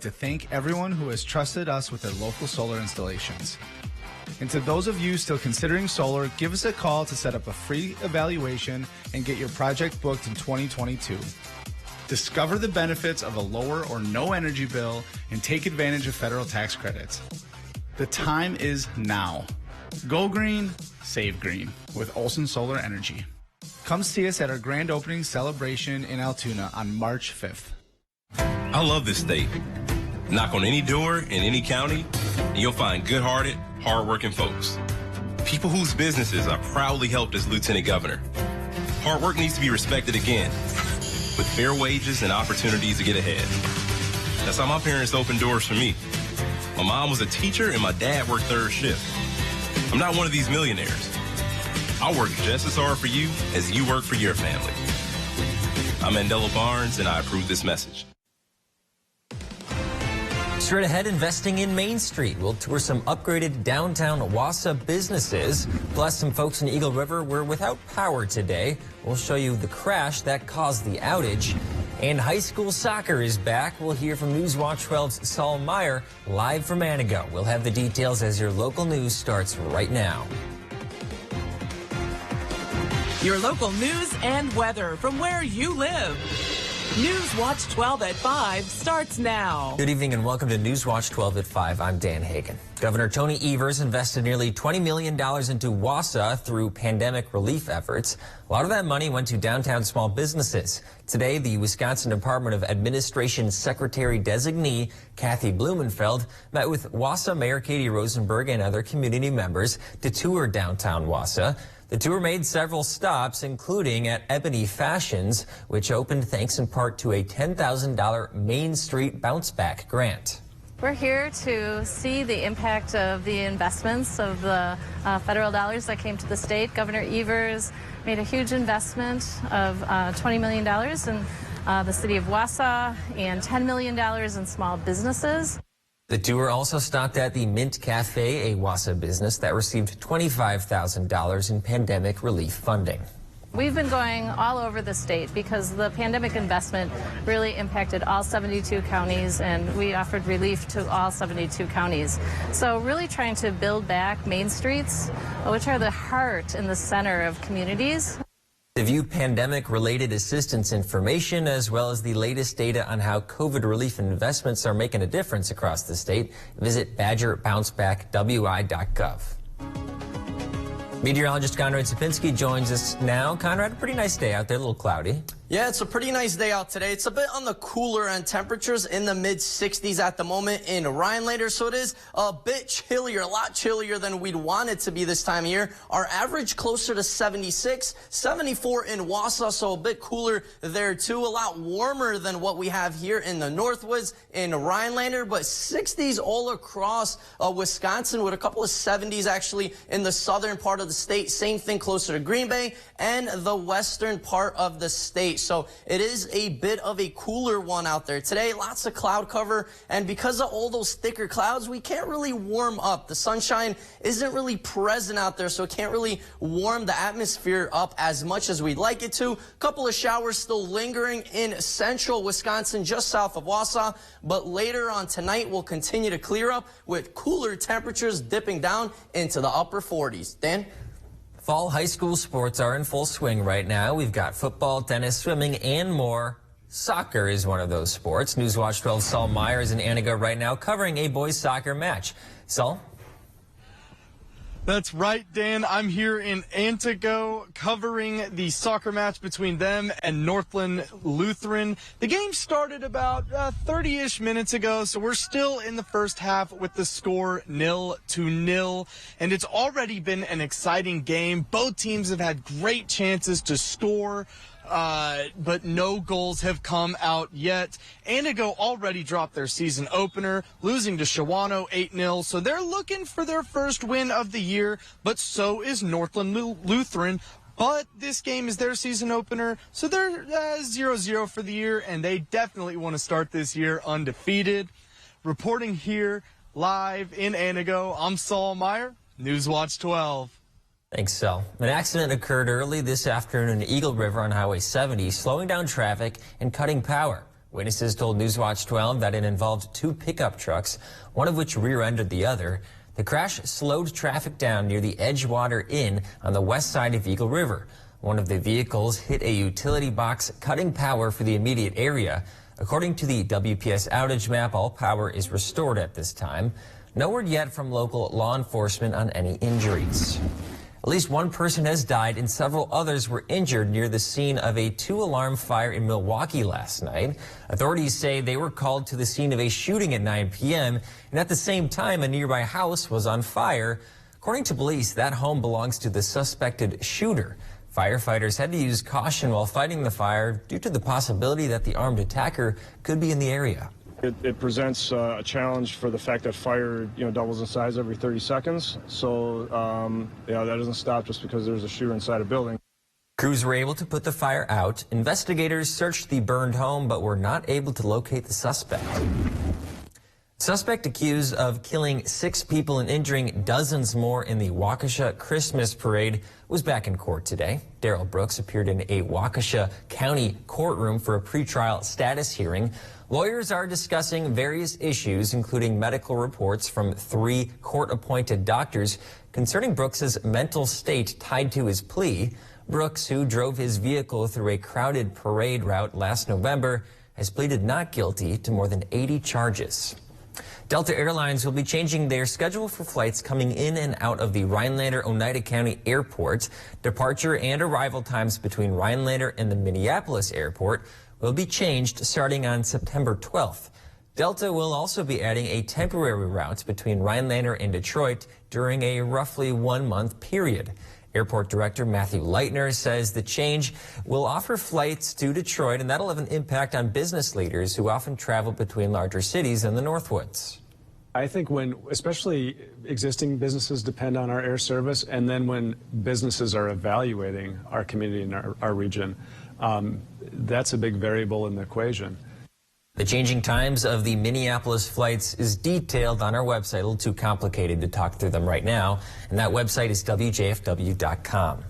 To thank everyone who has trusted us with their local solar installations. And to those of you still considering solar, give us a call to set up a free evaluation and get your project booked in 2022. Discover the benefits of a lower or no energy bill and take advantage of federal tax credits. The time is now. Go green, save green with Olson Solar Energy. Come see us at our grand opening celebration in Altoona on March 5th. I love this state. Knock on any door in any county, and you'll find good-hearted, hard-working folks. People whose businesses I proudly helped as Lieutenant Governor. Hard work needs to be respected again, with fair wages and opportunities to get ahead. That's how my parents opened doors for me. My mom was a teacher, and my dad worked third shift. I'm not one of these millionaires. I work just as hard for you as you work for your family. I'm Mandela Barnes, and I approve this message. Straight ahead, investing in Main Street. We'll tour some upgraded downtown Wausau businesses. Plus, some folks in Eagle River were without power today. We'll show you the crash that caused the outage. And high school soccer is back. We'll hear from Newswatch 12's Saul Meyer live from Antigo. We'll have the details as your local news starts right now. Your local news and weather from where you live. Newswatch 12 at 5 starts now. Good evening and welcome to Newswatch 12 at 5. I'm Dan Hagan. Governor Tony Evers invested nearly $20 million into Wausau through pandemic relief efforts. A lot of that money went to downtown small businesses. Today, the Wisconsin Department of Administration Secretary Designee Kathy Blumenfeld met with Wausau Mayor Katie Rosenberg and other community members to tour downtown Wausau. The tour made several stops, including at Ebony Fashions, which opened thanks in part to a $10,000 Main Street Bounce Back grant. We're here to see the impact of the investments of the federal dollars that came to the state. Governor Evers made a huge investment of $20 million in the city of Wausau and $10 million in small businesses. The tour also stopped at the Mint Cafe, a Wausau business that received $25,000 in pandemic relief funding. We've been going all over the state because the pandemic investment really impacted all 72 counties, and we offered relief to all 72 counties. So really trying to build back main streets, which are the heart and the center of communities. To view pandemic-related assistance information, as well as the latest data on how COVID relief investments are making a difference across the state, visit badgerbouncebackwi.gov. Meteorologist Conrad Sapinski joins us now. Conrad, a pretty nice day out there, a little cloudy. Yeah, it's a pretty nice day out today. It's a bit on the cooler end. Temperatures in the mid-60s at the moment in Rhinelander, so it is a bit chillier, a lot chillier than we'd want it to be this time of year. Our average closer to 76, 74 in Wausau, so a bit cooler there too. A lot warmer than what we have here in the Northwoods in Rhinelander, but 60s all across Wisconsin, with a couple of 70s actually in the southern part of the state. Same thing closer to Green Bay and the western part of the state. So it is a bit of a cooler one out there today. Lots of cloud cover, and because of all those thicker clouds, we can't really warm up. The sunshine isn't really present out there, so it can't really warm the atmosphere up as much as we'd like it to. A couple of showers still lingering in central Wisconsin, just south of Wausau, but later on tonight we'll continue to clear up with cooler temperatures dipping down into the upper 40s. Dan? Fall high school sports are in full swing right now. We've got football, tennis, swimming, and more. Soccer is one of those sports. Newswatch 12's Saul Meyer is in Antigo right now covering a boys soccer match. Saul? That's right, Dan. I'm here in Antigo covering the soccer match between them and Northland Lutheran. The game started about 30-ish minutes ago, so we're still in the first half with the score 0-0, and it's already been an exciting game. Both teams have had great chances to score, but no goals have come out yet. Antigo already dropped their season opener, losing to Shawano 8-0, so they're looking for their first win of the year, but so is Northland Lutheran. But this game is their season opener, so they're 0-0 for the year, and they definitely want to start this year undefeated. Reporting here live in Antigo, I'm Saul Meyer, Newswatch 12. Thanks, Sal. An accident occurred early this afternoon in Eagle River on Highway 70, slowing down traffic and cutting power. Witnesses told Newswatch 12 that it involved two pickup trucks, one of which rear-ended the other. The crash slowed traffic down near the Edgewater Inn on the west side of Eagle River. One of the vehicles hit a utility box, cutting power for the immediate area. According to the WPS outage map, all power is restored at this time. No word yet from local law enforcement on any injuries. At least one person has died and several others were injured near the scene of a two-alarm fire in Milwaukee last night. Authorities say they were called to the scene of a shooting at 9 p.m. and at the same time a nearby house was on fire. According to police, that home belongs to the suspected shooter. Firefighters had to use caution while fighting the fire due to the possibility that the armed attacker could be in the area. It presents a challenge for the fact that fire, doubles in size every 30 seconds. So, that doesn't stop just because there's a shooter inside a building. Crews were able to put the fire out. Investigators searched the burned home but were not able to locate the suspect. Suspect accused of killing 6 people and injuring dozens more in the Waukesha Christmas parade was back in court today. Darrell Brooks appeared in a Waukesha County courtroom for a pretrial status hearing. Lawyers are discussing various issues, including medical reports from 3 court-appointed doctors concerning Brooks's mental state tied to his plea. Brooks, who drove his vehicle through a crowded parade route last November, has pleaded not guilty to more than 80 charges. Delta Airlines will be changing their schedule for flights coming in and out of the Rhinelander-Oneida County Airport. Departure and arrival times between Rhinelander and the Minneapolis Airport will be changed starting on September 12th. Delta will also be adding a temporary route between Rhinelander and Detroit during a roughly 1-month period. Airport Director Matthew Leitner says the change will offer flights to Detroit, and that'll have an impact on business leaders who often travel between larger cities in the Northwoods. I think when, especially existing businesses depend on our air service, and then when businesses are evaluating our community and our region, that's a big variable in the equation. The changing times of the Minneapolis flights is detailed on our website. A little too complicated to talk through them right now, and that website is WJFW.com.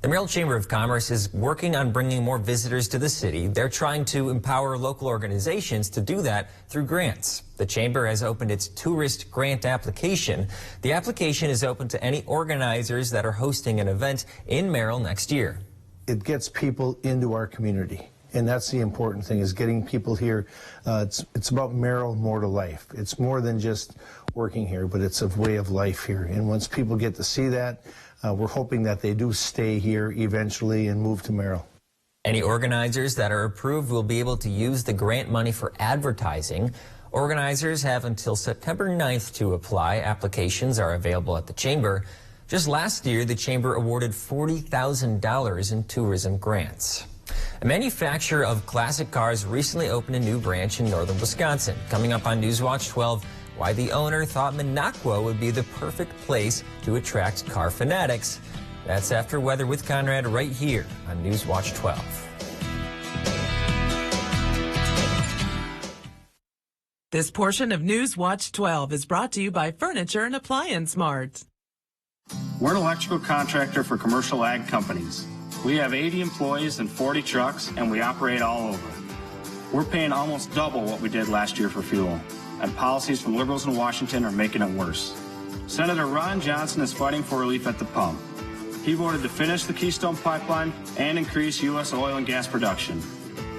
The Merrill Chamber of Commerce is working on bringing more visitors to the city. They're trying to empower local organizations to do that through grants. The Chamber has opened its tourist grant application. The application is open to any organizers that are hosting an event in Merrill next year. It gets people into our community. And that's the important thing, is getting people here. It's about Merrill more to life. It's more than just working here, but it's a way of life here. And once people get to see that, we're hoping that they do stay here eventually and move to Merrill. Any organizers that are approved will be able to use the grant money for advertising. Organizers have until September 9th to apply. Applications are available at the Chamber. Just last year, the Chamber awarded $40,000 in tourism grants. A manufacturer of classic cars recently opened a new branch in northern Wisconsin. Coming up on Newswatch 12, why the owner thought Minocqua would be the perfect place to attract car fanatics. That's after weather with Conrad right here on Newswatch 12. This portion of Newswatch 12 is brought to you by Furniture and Appliance Mart. We're an electrical contractor for commercial ag companies. We have 80 employees and 40 trucks, and we operate all over. We're paying almost double what we did last year for fuel, and policies from liberals in Washington are making it worse. Senator Ron Johnson is fighting for relief at the pump. He voted to finish the Keystone Pipeline and increase U.S. oil and gas production.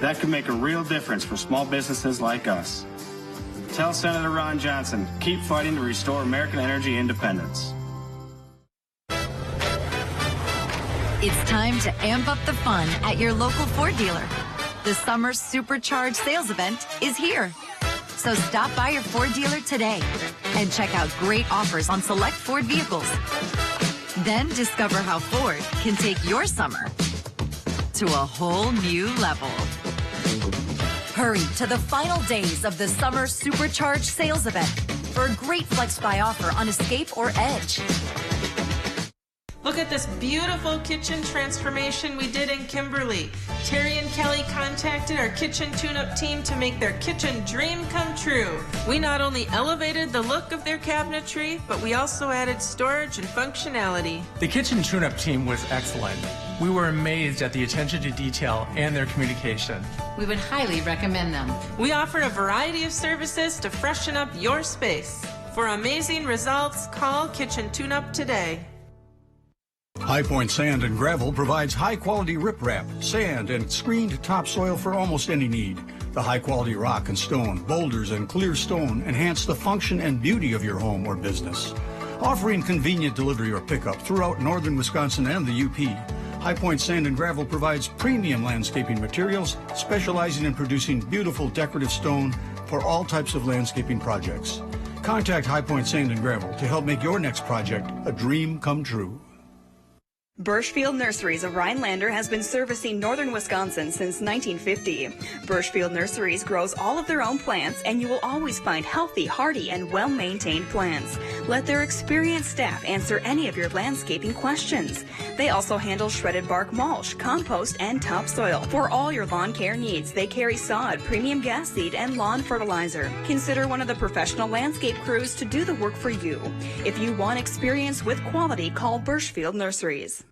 That could make a real difference for small businesses like us. Tell Senator Ron Johnson, keep fighting to restore American energy independence. It's time to amp up the fun at your local Ford dealer. The Summer Supercharged Sales Event is here. So stop by your Ford dealer today and check out great offers on select Ford vehicles. Then discover how Ford can take your summer to a whole new level. Hurry to the final days of the Summer Supercharged Sales Event for a great Flex Buy offer on Escape or Edge. Look at this beautiful kitchen transformation we did in Kimberly. Terry and Kelly contacted our kitchen tune-up team to make their kitchen dream come true. We not only elevated the look of their cabinetry, but we also added storage and functionality. The kitchen tune-up team was excellent. We were amazed at the attention to detail and their communication. We would highly recommend them. We offer a variety of services to freshen up your space. For amazing results, call Kitchen Tune-Up today. High Point Sand and Gravel provides high-quality riprap, sand, and screened topsoil for almost any need. The high-quality rock and stone, boulders, and clear stone enhance the function and beauty of your home or business. Offering convenient delivery or pickup throughout northern Wisconsin and the UP, High Point Sand and Gravel provides premium landscaping materials, specializing in producing beautiful decorative stone for all types of landscaping projects. Contact High Point Sand and Gravel to help make your next project a dream come true. Birchfield Nurseries of Rhinelander has been servicing northern Wisconsin since 1950. Birchfield Nurseries grows all of their own plants, and you will always find healthy, hardy, and well-maintained plants. Let their experienced staff answer any of your landscaping questions. They also handle shredded bark mulch, compost, and topsoil. For all your lawn care needs, they carry sod, premium gas seed, and lawn fertilizer. Consider one of the professional landscape crews to do the work for you. If you want experience with quality, call Birchfield Nurseries.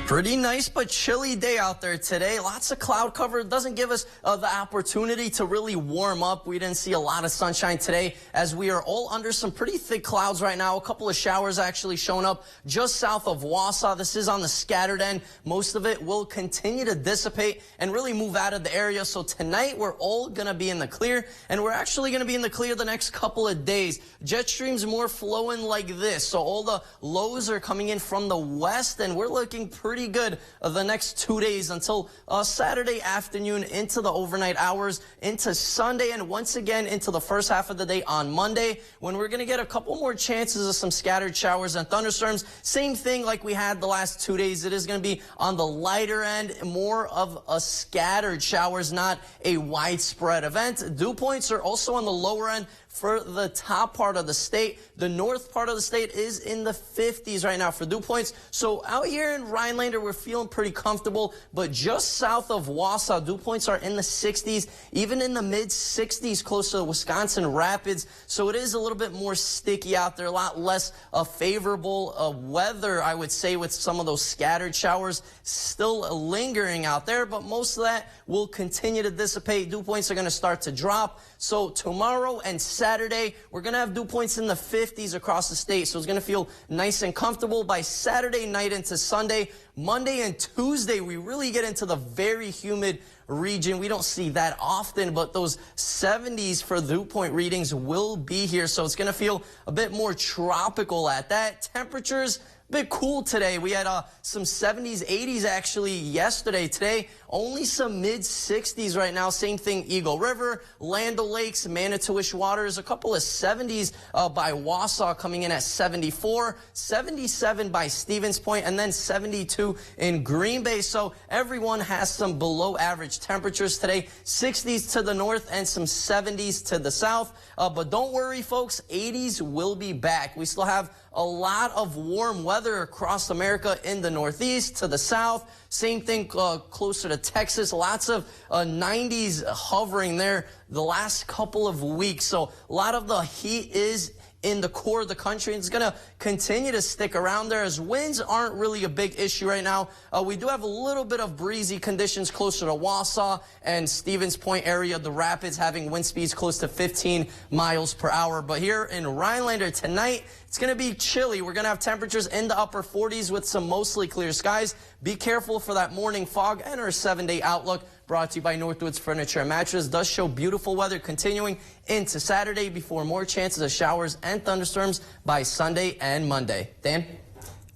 Pretty nice but chilly day out there today. Lots of cloud cover. It doesn't give us the opportunity to really warm up. We didn't see a lot of sunshine today as we are all under some pretty thick clouds right now. A couple of showers actually showing up just south of Wausau. This is on the scattered end. Most of it will continue to dissipate and really move out of the area. So tonight we're all going to be in the clear, and we're actually going to be in the clear the next couple of days. Jet streams more flowing like this. So all the lows are coming in from the west, and we're looking pretty good the next 2 days until Saturday afternoon into the overnight hours, into Sunday, and once again into the first half of the day on Monday, when we're going to get a couple more chances of some scattered showers and thunderstorms. Same thing like we had the last 2 days. It is going to be on the lighter end, more of a scattered showers, not a widespread event. Dew points are also on the lower end for the top part of the state. The north part of the state is in the 50s right now for dew points. So out here in Rhinelander, we're feeling pretty comfortable, but just south of Wausau, dew points are in the 60s, even in the mid 60s close to the Wisconsin Rapids. So it is a little bit more sticky out there, a lot less favorable weather, I would say, with some of those scattered showers still lingering out there, but most of that will continue to dissipate. Dew points are going to start to drop. So tomorrow and Saturday, we're going to have dew points in the 50s across the state. So it's going to feel nice and comfortable by Saturday night into Sunday. Monday and Tuesday, we really get into the very humid region. We don't see that often, but those 70s for dew point readings will be here. So it's going to feel a bit more tropical at that. Temperatures a bit cool today. We had some 70s, 80s actually yesterday. Today, only some mid 60s right now. Same thing, Eagle River, Land O'Lakes, Manitowish Waters. A couple of 70s by Wausau coming in at 74, 77 by Stevens Point, and then 72 in Green Bay. So everyone has some below average temperatures today. 60s to the north and some 70s to the south. But don't worry, folks, 80s will be back. We still have a lot of warm weather across America in the northeast to the south. Same thing closer to Texas. Lots of 90s hovering there the last couple of weeks. So a lot of the heat is in the core of the country. It's going to continue to stick around there as winds aren't really a big issue right now. We do have a little bit of breezy conditions closer to Wausau and Stevens Point area. The Rapids having wind speeds close to 15 miles per hour. But here in Rhinelander tonight, it's going to be chilly. We're going to have temperatures in the upper 40s with some mostly clear skies. Be careful for that morning fog, and our 7-day outlook brought to you by Northwoods Furniture and Mattress does show beautiful weather continuing into Saturday before more chances of showers and thunderstorms by Sunday and Monday. Dan?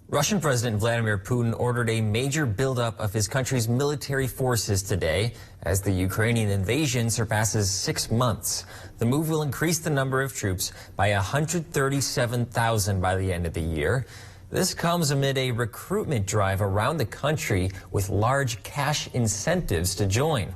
Russian President Vladimir Putin ordered a major buildup of his country's military forces today as the Ukrainian invasion surpasses 6 months. The move will increase the number of troops by 137,000 by the end of the year. This comes amid a recruitment drive around the country with large cash incentives to join.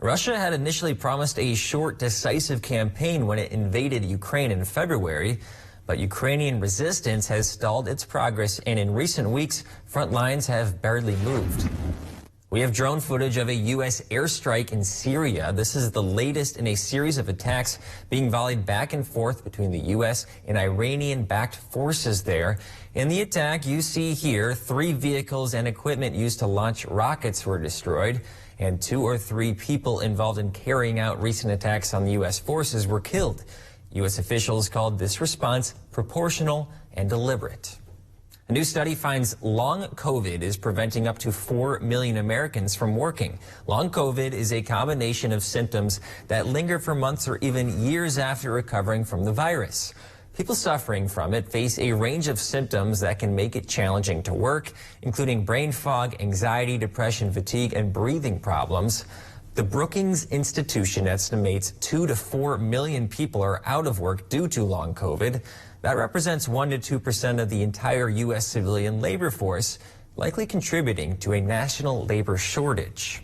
Russia had initially promised a short, decisive campaign when it invaded Ukraine in February, but Ukrainian resistance has stalled its progress, and in recent weeks, front lines have barely moved. We have drone footage of a U.S. airstrike in Syria. This is the latest in a series of attacks being volleyed back and forth between the U.S. and Iranian-backed forces there. In the attack you see here, 3 vehicles and equipment used to launch rockets were destroyed, and 2 or 3 people involved in carrying out recent attacks on the U.S. forces were killed. U.S. officials called this response proportional and deliberate. A new study finds long COVID is preventing up to 4 million Americans from working. Long COVID is a combination of symptoms that linger for months or even years after recovering from the virus. People suffering from it face a range of symptoms that can make it challenging to work, including brain fog, anxiety, depression, fatigue, and breathing problems. The Brookings Institution estimates 2 to 4 million people are out of work due to long COVID. That represents 1 to 2% of the entire U.S. civilian labor force, likely contributing to a national labor shortage.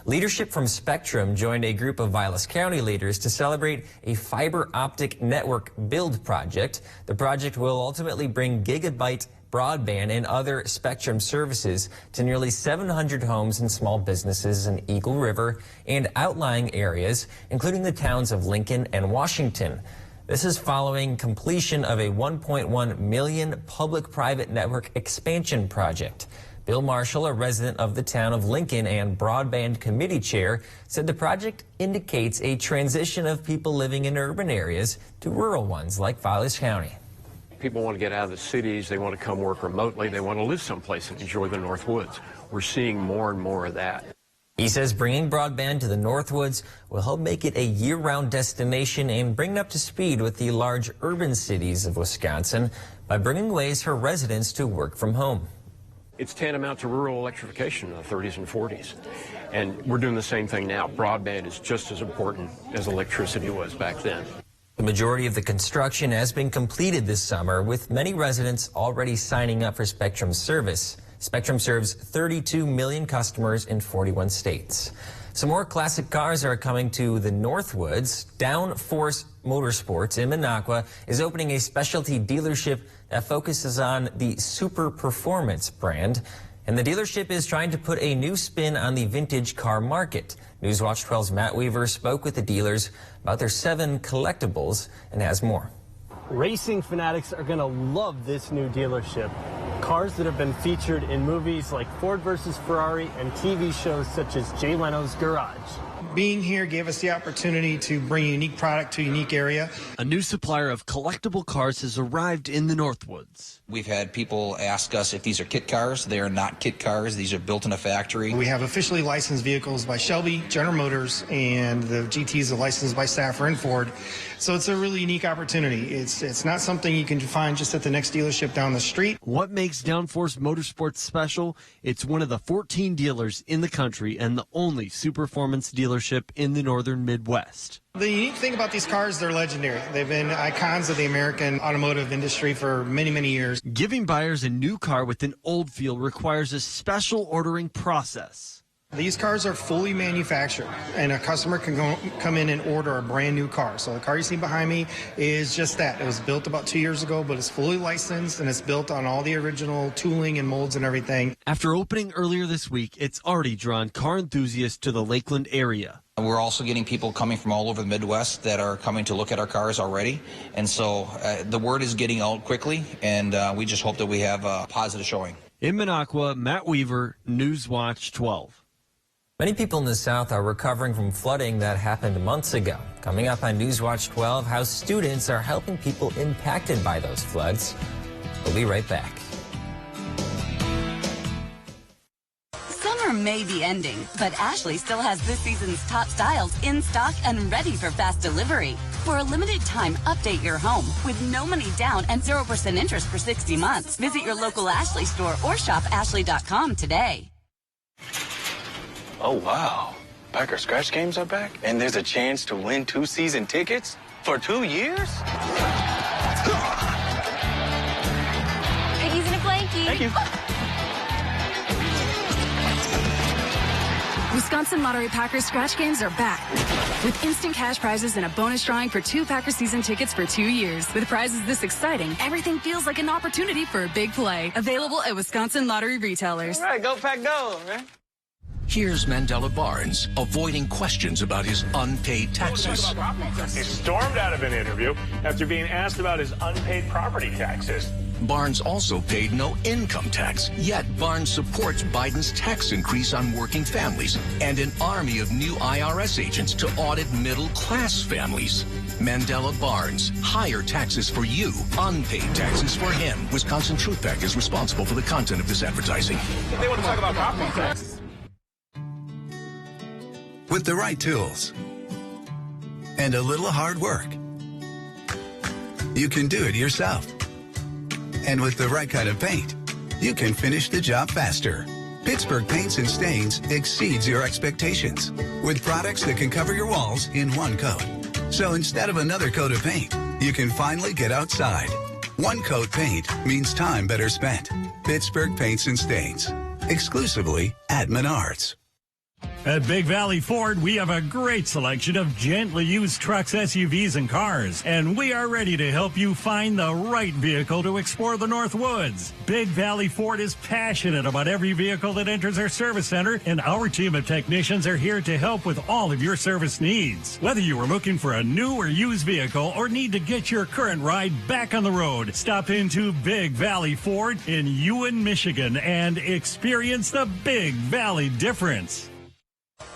Leadership from Spectrum joined a group of Vilas County leaders to celebrate a fiber optic network build project. The project will ultimately bring gigabit broadband and other Spectrum services to nearly 700 homes and small businesses in Eagle River and outlying areas, including the towns of Lincoln and Washington. This is following completion of a $1.1 million public-private network expansion project. Bill Marshall, a resident of the town of Lincoln and broadband committee chair, said the project indicates a transition of people living in urban areas to rural ones like Vilas County. People want to get out of the cities. They want to come work remotely. They want to live someplace and enjoy the Northwoods. We're seeing more and more of that. He says bringing broadband to the Northwoods will help make it a year-round destination and bring it up to speed with the large urban cities of Wisconsin by bringing ways for residents to work from home. It's tantamount to rural electrification in the 30s and 40s. And we're doing the same thing now. Broadband is just as important as electricity was back then. The majority of the construction has been completed this summer, with many residents already signing up for Spectrum service. Spectrum serves 32 million customers in 41 states. Some more classic cars are coming to the Northwoods. Downforce Motorsports in Minocqua is opening a specialty dealership that focuses on the Super Performance brand. And the dealership is trying to put a new spin on the vintage car market. Newswatch 12's Matt Weaver spoke with the dealers about their 7 collectibles and has more. Racing fanatics are going to love this new dealership. Cars that have been featured in movies like Ford vs. Ferrari and TV shows such as Jay Leno's Garage. Being here gave us the opportunity to bring a unique product to a unique area. A new supplier of collectible cars has arrived in the Northwoods. We've had people ask us if these are kit cars. They are not kit cars. These are built in a factory. We have officially licensed vehicles by Shelby, General Motors, and the GTs are licensed by Saffer and Ford. So it's a really unique opportunity. It's not something you can find just at the next dealership down the street. What makes Downforce Motorsports special? It's one of the 14 dealers in the country and the only Superformance dealership in the northern Midwest. The unique thing about these cars, they're legendary. They've been icons of the American automotive industry for many, many years. Giving buyers a new car with an old feel requires a special ordering process. These cars are fully manufactured, and a customer can come in and order a brand new car. So the car you see behind me is just that. It was built about 2 years ago, but it's fully licensed, and it's built on all the original tooling and molds and everything. After opening earlier this week, it's already drawn car enthusiasts to the Lakeland area. We're also getting people coming from all over the Midwest that are coming to look at our cars already. And so the word is getting out quickly, and we just hope that we have a positive showing. In Minocqua, Matt Weaver, Newswatch 12. Many people in the South are recovering from flooding that happened months ago. Coming up on Newswatch 12, how students are helping people impacted by those floods. We'll be right back. Summer may be ending, but Ashley still has this season's top styles in stock and ready for fast delivery. For a limited time, update your home with no money down and 0% interest for 60 months. Visit your local Ashley store or shop ashley.com today. Oh, wow. Packer Scratch Games are back, and there's a chance to win 2 season tickets for 2 years? Piggies in a blankie. Thank you. Wisconsin Lottery Packers Scratch Games are back with instant cash prizes and a bonus drawing for 2 Packer season tickets for 2 years. With prizes this exciting, everything feels like an opportunity for a big play. Available at Wisconsin Lottery retailers. All right, go Pack, go, man. Here's Mandela Barnes avoiding questions about his unpaid taxes. He stormed out of an interview after being asked about his unpaid property taxes. Barnes also paid no income tax, yet Barnes supports Biden's tax increase on working families and an army of new IRS agents to audit middle-class families. Mandela Barnes, higher taxes for you, unpaid taxes for him. Wisconsin Truth PAC is responsible for the content of this advertising. They want to talk about property taxes. With the right tools and a little hard work, you can do it yourself. And with the right kind of paint, you can finish the job faster. Pittsburgh Paints and Stains exceeds your expectations with products that can cover your walls in one coat. So instead of another coat of paint, you can finally get outside. One coat paint means time better spent. Pittsburgh Paints and Stains, exclusively at Menards. At Big Valley Ford, we have a great selection of gently used trucks, SUVs, and cars, and we are ready to help you find the right vehicle to explore the North Woods. Big Valley Ford is passionate about every vehicle that enters our service center, and our team of technicians are here to help with all of your service needs. Whether you are looking for a new or used vehicle or need to get your current ride back on the road, stop into Big Valley Ford in Ewan, Michigan, and experience the Big Valley difference.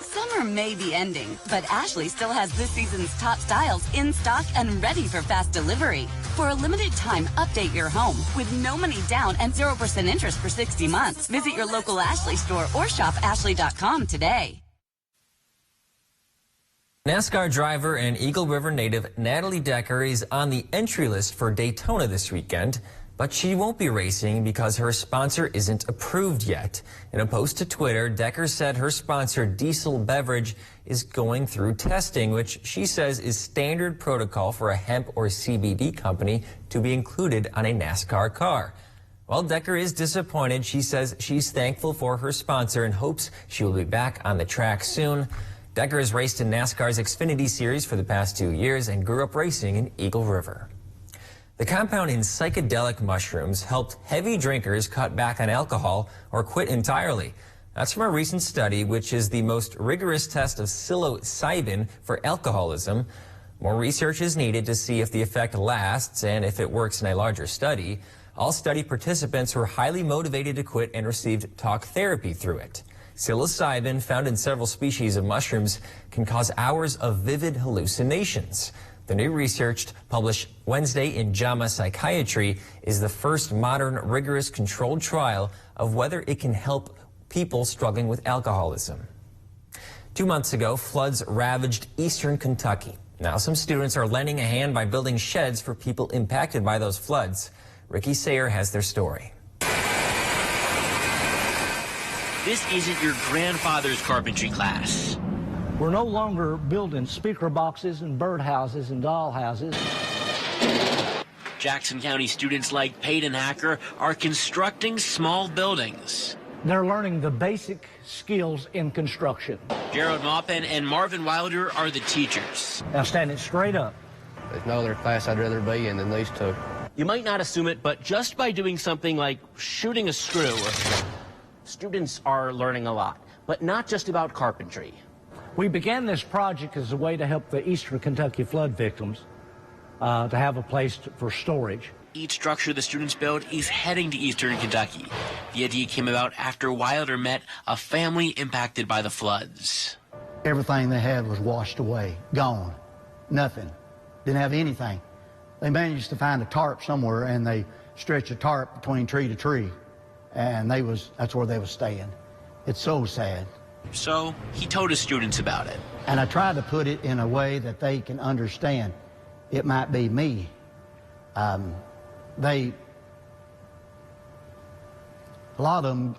Summer may be ending, but Ashley still has this season's top styles in stock and ready for fast delivery. For a limited time, update your home with no money down and 0% interest for 60 months. Visit your local Ashley store or shop ashley.com today. NASCAR driver and Eagle River native Natalie Decker is on the entry list for Daytona this weekend, but she won't be racing because her sponsor isn't approved yet. In a post to Twitter, Decker said her sponsor, Diesel Beverage, is going through testing, which she says is standard protocol for a hemp or CBD company to be included on a NASCAR car. While Decker is disappointed, she says she's thankful for her sponsor and hopes she will be back on the track soon. Decker has raced in NASCAR's Xfinity Series for the past 2 years and grew up racing in Eagle River. The compound in psychedelic mushrooms helped heavy drinkers cut back on alcohol or quit entirely. That's from a recent study, which is the most rigorous test of psilocybin for alcoholism. More research is needed to see if the effect lasts and if it works in a larger study. All study participants were highly motivated to quit and received talk therapy through it. Psilocybin, found in several species of mushrooms, can cause hours of vivid hallucinations. The new research, published Wednesday in JAMA Psychiatry, is the first modern, rigorous, controlled trial of whether it can help people struggling with alcoholism. 2 months ago, floods ravaged eastern Kentucky. Now some students are lending a hand by building sheds for people impacted by those floods. Ricky Sayer has their story. This isn't your grandfather's carpentry class. We're no longer building speaker boxes and birdhouses and doll houses. Jackson County students like Peyton Hacker are constructing small buildings. They're learning the basic skills in construction. Gerald Maupin and Marvin Wilder are the teachers. Now stand it straight up. There's no other class I'd rather be in than these two. You might not assume it, but just by doing something like shooting a screw, students are learning a lot, but not just about carpentry. We began this project as a way to help the eastern Kentucky flood victims to have a place for storage. Each structure the students build is heading to eastern Kentucky. The idea came about after Wilder met a family impacted by the floods. Everything they had was washed away, gone, nothing, didn't have anything. They managed to find a tarp somewhere, and they stretched a tarp between tree to tree, and that's where they were staying. It's so sad. So he told his students about it. And I tried to put it in a way that they can understand. It might be me. A lot of them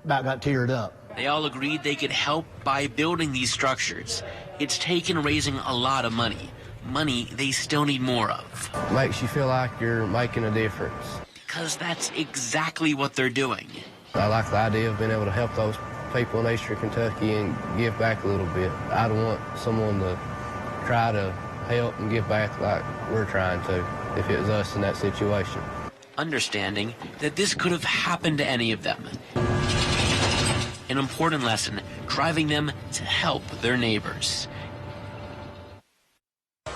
about got teared up. They all agreed they could help by building these structures. It's taken raising a lot of money. Money they still need more of. Makes you feel like you're making a difference. Because that's exactly what they're doing. I like the idea of being able to help those people in eastern Kentucky and give back a little bit. I don't want someone to try to help and give back like we're trying to, if it was us in that situation. Understanding that this could have happened to any of them. an important lesson, driving them to help their neighbors.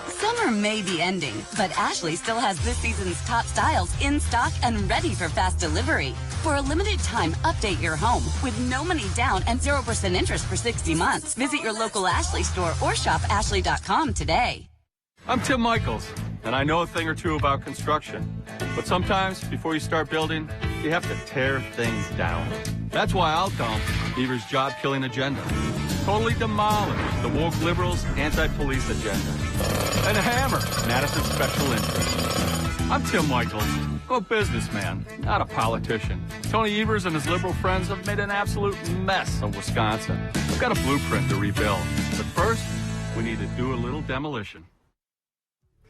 Summer may be ending, but Ashley still has this season's top styles in stock and ready for fast delivery. For a limited time, update your home with no money down and 0% interest for 60 months. Visit your local Ashley store or shop ashley.com today. I'm Tim Michaels, and I know a thing or two about construction. But sometimes, before you start building, you have to tear things down. That's why I'll dump Evers' job-killing agenda. Totally demolish the woke liberals' anti-police agenda. And hammer Madison's special interest. I'm Tim Michaels. I'm a businessman, not a politician. Tony Evers and his liberal friends have made an absolute mess of Wisconsin. We've got a blueprint to rebuild. But first, we need to do a little demolition.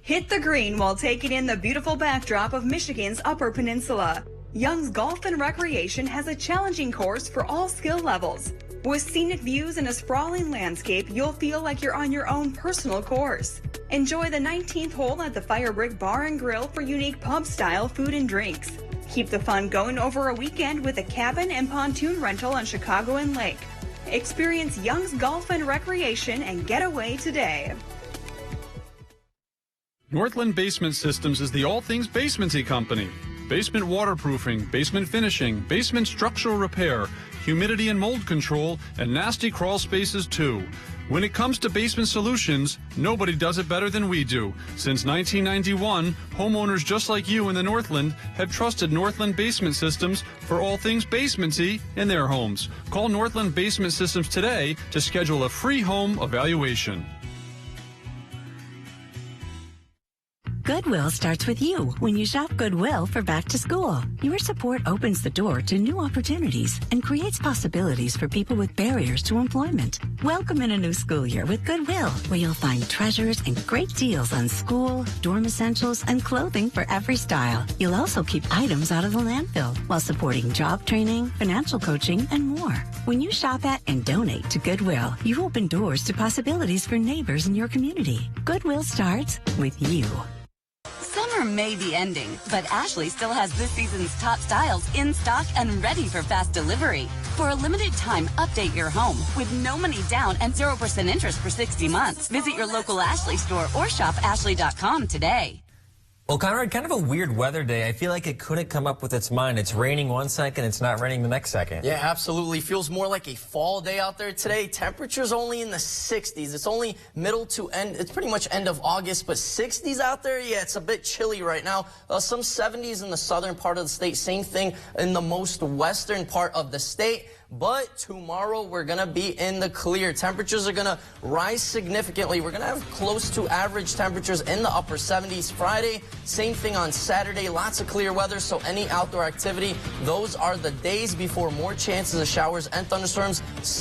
Hit the green while taking in the beautiful backdrop of Michigan's Upper Peninsula. Young's Golf and Recreation has a challenging course for all skill levels. With scenic views and a sprawling landscape, you'll feel like you're on your own personal course. Enjoy the 19th hole at the Firebrick Bar and Grill for unique pub-style food and drinks. Keep the fun going over a weekend with a cabin and pontoon rental on Chicago and Lake. Experience Young's Golf and Recreation and get away today. Northland Basement Systems is the all things basementy company. Basement waterproofing, basement finishing, basement structural repair, humidity and mold control, and nasty crawl spaces too. When it comes to basement solutions, nobody does it better than we do. Since 1991, homeowners just like you in the Northland have trusted Northland Basement Systems for all things basementy in their homes. Call Northland Basement Systems today to schedule a free home evaluation. Goodwill starts with you when you shop Goodwill for back to school. Your support opens the door to new opportunities and creates possibilities for people with barriers to employment. Welcome in a new school year with Goodwill, where you'll find treasures and great deals on school, dorm essentials, and clothing for every style. You'll also keep items out of the landfill while supporting job training, financial coaching, and more. When you shop at and donate to Goodwill, you open doors to possibilities for neighbors in your community. Goodwill starts with you. Summer may be ending, but Ashley still has this season's top styles in stock and ready for fast delivery. For a limited time, update your home with no money down and 0% interest for 60 months. Visit your local Ashley store or shop ashley.com today. Well, Conrad, kind of a weird weather day. I feel like it couldn't come up with its mind. It's raining one second, it's not raining the next second. Yeah, absolutely. Feels more like a fall day out there today. Temperatures only in the 60s. It's only middle to end. It's pretty much end of August, but 60s out there, yeah, it's a bit chilly right now. Some 70s in the southern part of the state. Same thing in the most western part of the state. But tomorrow we're going to be in the clear. Temperatures are going to rise significantly. We're going to have close to average temperatures in the upper 70s Friday. Same thing on Saturday. Lots of clear weather, so any outdoor activity, those are the days before more chances of showers and thunderstorms.